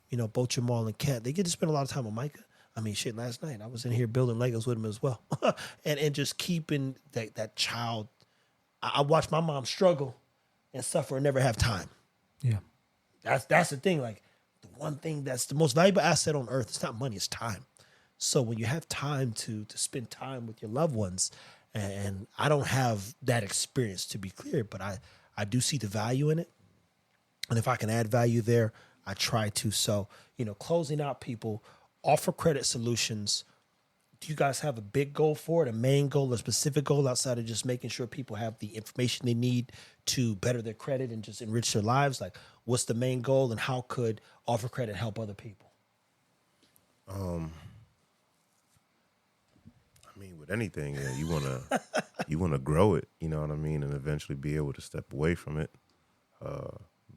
Jamahl and Cat, they get to spend a lot of time with Micah. I mean, shit, last night I was in here building Legos with him as well. and just keeping that child. I watched my mom struggle and suffer and never have time. Yeah. That's the thing. Like, the one thing that's the most valuable asset on earth, it's not money, it's time. So when you have time to spend time with your loved ones, and I don't have that experience to be clear, but I do see the value in it. And if I can add value there, I try to. So, closing out people, offer credit solutions. Do you guys have a big goal for it, a main goal, a specific goal outside of just making sure people have the information they need to better their credit and just enrich their lives? Like, what's the main goal and how could offer credit help other people? With anything, you wanna grow it, you know what I mean, and eventually be able to step away from it.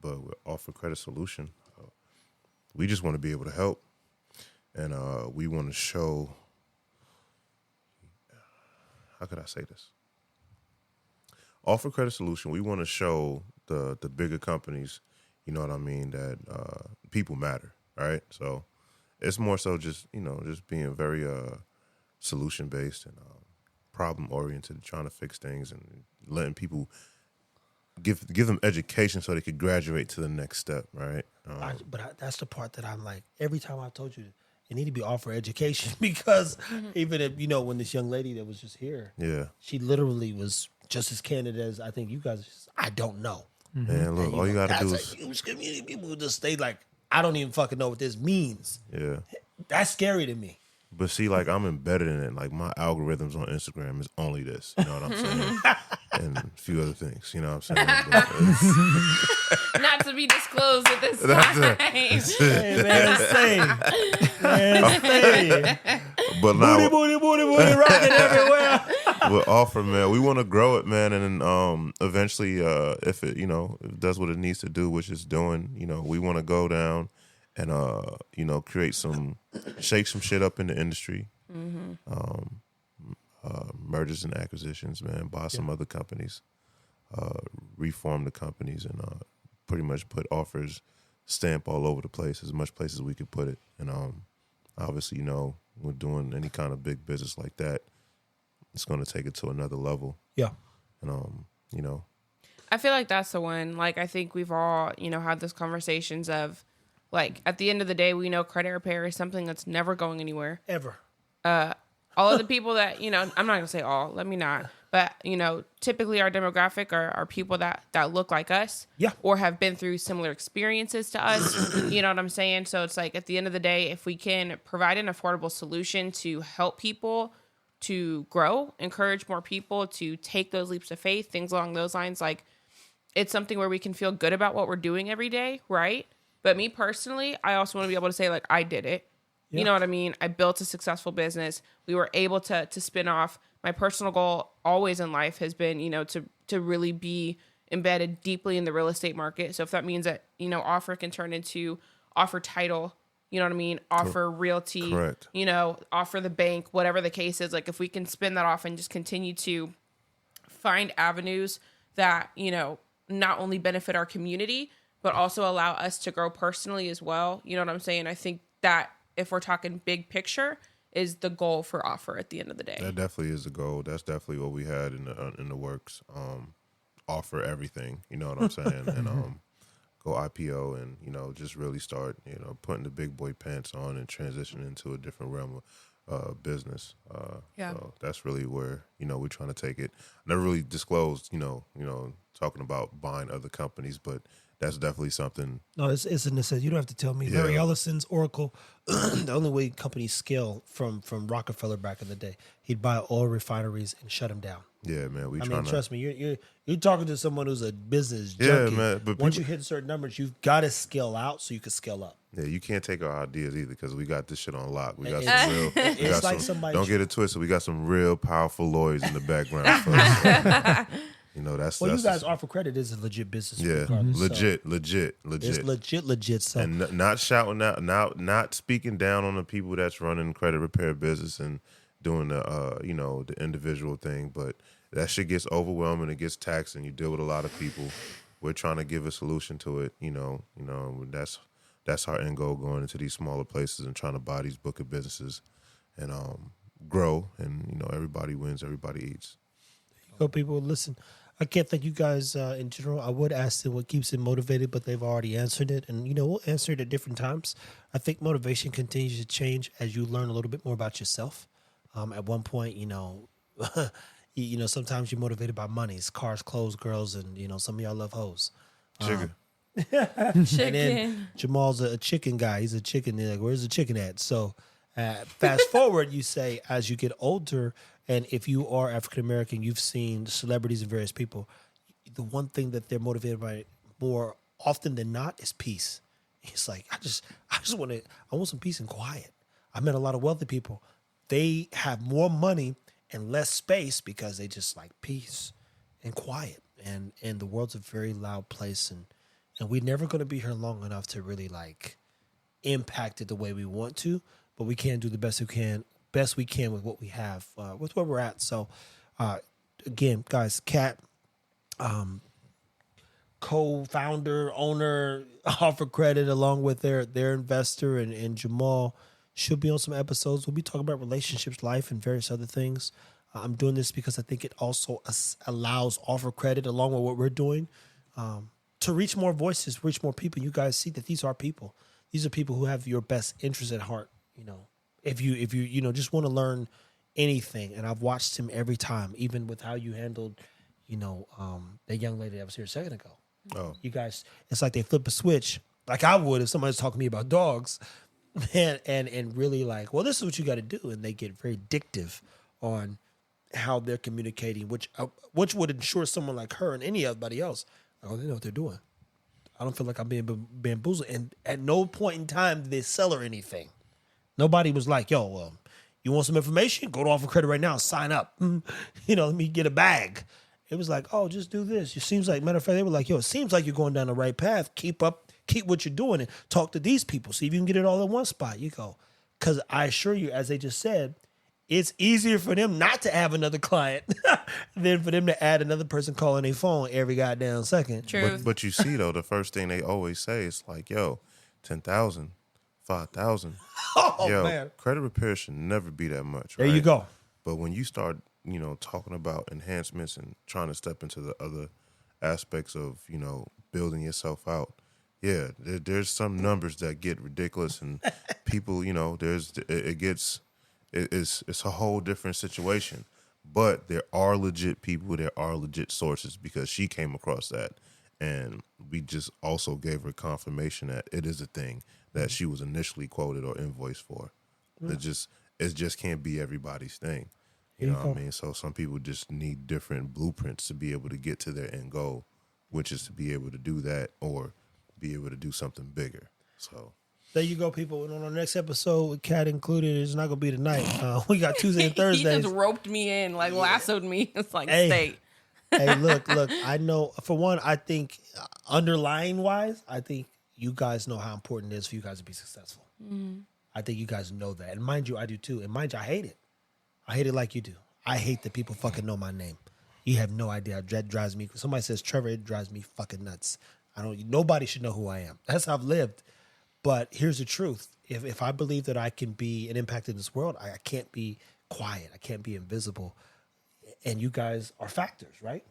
But with Offer Credit Solution, we just want to be able to help, and we want to show. How could I say this? Offer Credit Solution, we want to show the bigger companies, you know what I mean, that people matter, right? So it's more so just just being very solution based and problem oriented, trying to fix things and letting people. Give them education so they could graduate to the next step, right? That's the part that I'm like, every time I told you, you need to be offered education because even if, when this young lady that was just here, she literally was just as candid as I think you guys, I don't know. Man, look, all you got to do is... huge community. People just stay like, I don't even fucking know what this means. Yeah. That's scary to me. But see, like, I'm embedded in it. Like, my algorithms on Instagram is only this. You know what I'm saying? And a few other things. You know what I'm saying? Not to be disclosed at this time. Hey, man, say. But now, booty, rocking everywhere. With Offer, man, we want to grow it, man. And then eventually, if it, if it does what it needs to do, which it's doing, we want to go down and shake some shit up in the industry. Mergers and acquisitions, man. Buy some other companies, reform the companies, and pretty much put Offer's stamp all over the place, as much places we could put it. And obviously, we're doing any kind of big business like that, it's going to take it to another level. Yeah. And I feel like that's the one. Like, I think we've all, had those conversations of, like, at the end of the day, we know credit repair is something that's never going anywhere. Ever. All of the people that, I'm not going to say all, let me not. But, typically our demographic are people that look like us. Yeah. Or have been through similar experiences to us. You know what I'm saying? So it's like, at the end of the day, if we can provide an affordable solution to help people to grow, encourage more people to take those leaps of faith, things along those lines, like, it's something where we can feel good about what we're doing every day, right? But me personally, I also want to be able to say, like, I did it. Yeah. You know what I mean? I built a successful business. We were able to spin off. My personal goal always in life has been, to really be embedded deeply in the real estate market. So if that means that, offer can turn into offer title, you know what I mean? Offer realty, Correct. Offer the bank, whatever the case is. Like, if we can spin that off and just continue to find avenues that, not only benefit our community, but also allow us to grow personally as well. You know what I'm saying? I think that if we're talking big picture, is the goal for offer at the end of the day. That definitely is the goal. That's definitely what we had in the works. Offer everything, you know what I'm saying, and go IPO and just really start putting the big boy pants on and transition into a different realm of business. So that's really where we're trying to take it. Never really disclosed talking about buying other companies, but that's definitely something. No, it's a necessity. You don't have to tell me. Yeah. Larry Ellison's Oracle, the only way companies scale from Rockefeller back in the day, he'd buy oil refineries and shut them down. Yeah, man. I mean, trust me, you're talking to someone who's a business junkie. Yeah, man. But once you hit certain numbers, you've got to scale out so you can scale up. Yeah, you can't take our ideas either because we got this shit on lock. We got It's- some real. it's like somebody- Don't get it twisted. We got some real powerful lawyers in the background. For us. Well, that's you guys offer credit is a legit business. yeah, regardless, so legit. It's legit. So And not shouting out, not speaking down on the people that's running credit repair business and doing the the individual thing, but that shit gets overwhelming. It gets taxing. You deal with a lot of people. We're trying to give a solution to it. That's our end goal going into these smaller places and trying to buy these book of businesses and grow. And everybody wins, everybody eats. go, people. Listen, I can't thank you guys in general. I would ask them what keeps them motivated, but they've already answered it. And, we'll answer it at different times. I think motivation continues to change as you learn a little bit more about yourself. At one point, sometimes you're motivated by monies, cars, clothes, girls, and, some of y'all love hoes. Chicken. And then Jamal's a chicken guy. He's a chicken. They're like, where's the chicken at? So fast forward, you say, as you get older, and if you are African American, you've seen celebrities and various people, the one thing that they're motivated by more often than not is peace. It's like, I want some peace and quiet. I met a lot of wealthy people. They have more money and less space because they just like peace and quiet. And the world's a very loud place, and we're never going to be here long enough to really like impact it the way we want to, but we can do the best we can with what we have, with where we're at. So, again, guys, Cat, co-founder, owner, offer credit along with their investor, and Jamal should be on some episodes. We'll be talking about relationships, life, and various other things. I'm doing this because I think it also allows offer credit along with what we're doing to reach more voices, reach more people. You guys see that these are people. These are people who have your best interest at heart. If you just want to learn anything, and I've watched him every time, even with how you handled, that young lady that was here a second ago. Oh, You guys, it's like they flip a switch, like I would if somebody's talking to me about dogs, and really like, well, this is what you got to do, and they get very addictive on how they're communicating, which would ensure someone like her and anybody else, they know what they're doing. I don't feel like I'm being bamboozled, and at no point in time did they sell her anything. Nobody was like, yo, you want some information? Go to Offer Credit right now. Sign up. Let me get a bag. It was like, oh, just do this. It seems like, matter of fact, they were like, yo, it seems like you're going down the right path. Keep what you're doing and talk to these people. See if you can get it all in one spot. You go. Because I assure you, as they just said, it's easier for them not to have another client than for them to add another person calling their phone every goddamn second. True. but you see though, the first thing they always say is like, yo, 10,000, 5,000. Oh, Yo, man. credit repair should never be that much. There right? you go. But when you start, talking about enhancements and trying to step into the other aspects of, building yourself out. Yeah, there's some numbers that get ridiculous, and people, it's a whole different situation. But there are legit people, there are legit sources, because she came across that, and we just also gave her confirmation that it is a thing that she was initially quoted or invoiced for. It just can't be everybody's thing. You know what I mean? So some people just need different blueprints to be able to get to their end goal, which is to be able to do that or be able to do something bigger. So there you go, people. And on our next episode, with Cat included, it's not going to be tonight. We got Tuesday and Thursday. He just roped me in, lassoed me. It's like, stay. Hey, look. I know, for one, I think underlying wise, I think you guys know how important it is for you guys to be successful. Mm. I think you guys know that. And mind you, I do too. And mind you, I hate it. I hate it like you do. I hate that people fucking know my name. You have no idea. That drives me. Somebody says Trevor, it drives me fucking nuts. Nobody should know who I am. That's how I've lived. But here's the truth. If I believe that I can be an impact in this world, I can't be quiet. I can't be invisible. And you guys are factors, right?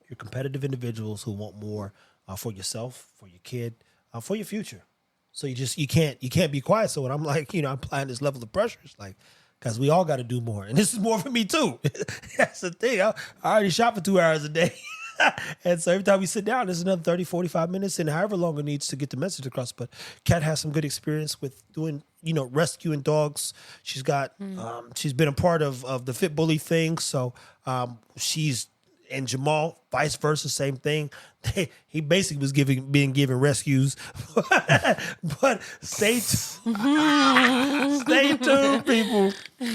You're competitive individuals who want more for yourself, for your kid, for your future. So you can't be quiet. So when I'm like, I'm applying this level of pressure, it's like, because we all got to do more. And this is more for me too. That's the thing. I already shop for 2 hours a day. And so every time we sit down, there's another 30, 45 minutes and however long it needs to get the message across. But Kat has some good experience with doing, rescuing dogs. She's got, she's been a part of the Fit Bully thing. So she's, and Jamahl, vice versa, same thing. He basically was being given rescues. But stay tuned, people.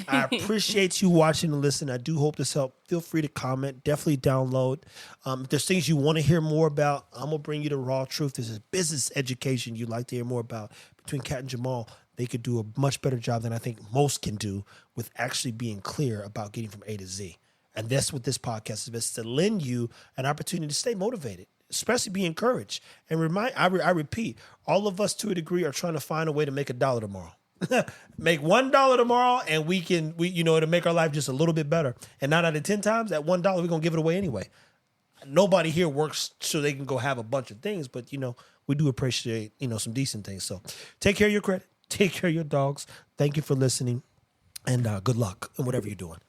I appreciate you watching and listening. I do hope this helped. Feel free to comment. Definitely download. If there's things you want to hear more about, I'm going to bring you the raw truth. This is business education you'd like to hear more about. Between Cat and Jamahl, they could do a much better job than I think most can do with actually being clear about getting from A to Z. And that's what this podcast is to lend you an opportunity to stay motivated, especially be encouraged. And I repeat, all of us to a degree are trying to find a way to make $1 tomorrow. Make $1 tomorrow, and it'll make our life just a little bit better. And 9 out of 10 times, that $1 we're gonna give it away anyway. Nobody here works so they can go have a bunch of things, but we do appreciate some decent things. So take care of your credit, take care of your dogs. Thank you for listening, and good luck in whatever you're doing.